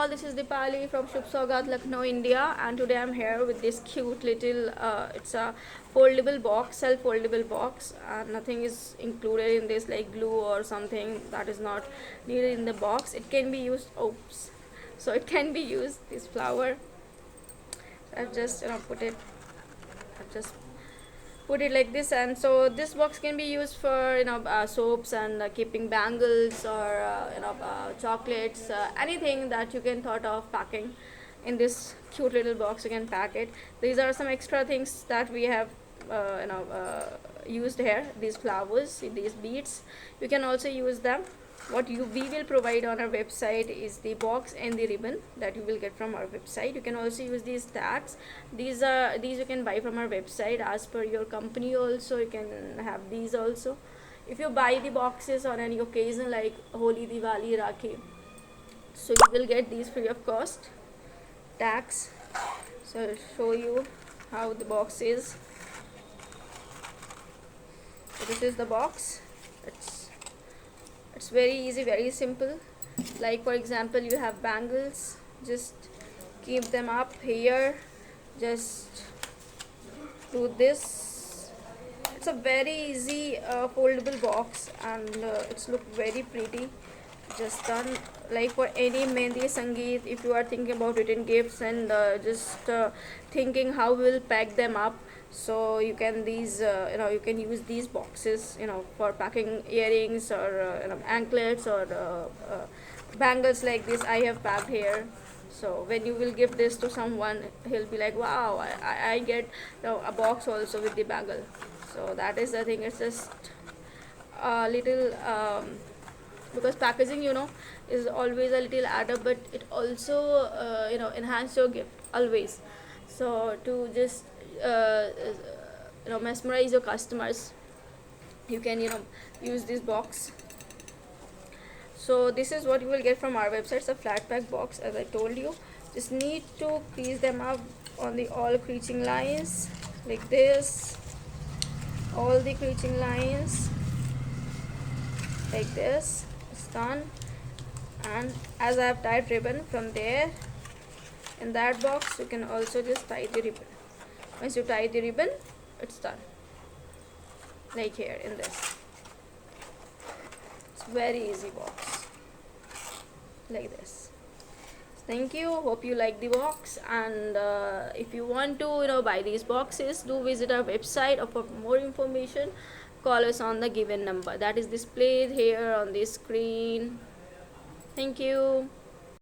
all, this is Dipali from ShubhSaugat, Lucknow, India, and today I'm here with this cute little, it's a foldable box, self-foldable box, and nothing is included in this like glue or something that is not needed in the box. It can be used, oops, so it can be used, this flower. I've just I've just put it like this, and so this box can be used for soaps and keeping bangles or chocolates, anything that you can thought of packing in this cute little box. You can pack it. These are some extra things that we have used here. These flowers, these beads, you can also use them. What we will provide on our website is the box and the ribbon that you will get from our website. You can also use these tags. These you can buy from our website as per your company. Also you can have these also. If you buy the boxes on any occasion like Holi, Diwali, Rakhi, so you will get these free of cost. Tags. So I'll show you how the box is. So this is the box. It's very easy, very simple. Like for example, you have bangles, just keep them up here, just do this. It's a very easy foldable box, and it's look very pretty. Just done. Like for any mehndi, sangeet, if you are thinking about written gifts and just thinking how we will pack them up, so you can you can use these boxes for packing earrings or anklets or bangles like this. I have packed here, so when you will give this to someone, he'll be like, wow, I get a box also with the bangle. So that is the thing. It's just a little because packaging is always a little add-up, but it also enhance your gift always. So to just mesmerize your customers, you can use this box. So this is what you will get from our website. It's a flat pack box, as I told you. Just need to crease them up on the all creasing lines like this, all the creasing lines like this. It's done. And as I have tied ribbon from there in that box, you can also just tie the ribbon. Once you tie the ribbon, it's done. Like here in this. It's very easy box. Like this. Thank you. Hope you like the box. And if you want to buy these boxes, do visit our website. Or for more information, call us on the given number that is displayed here on the screen. Thank you.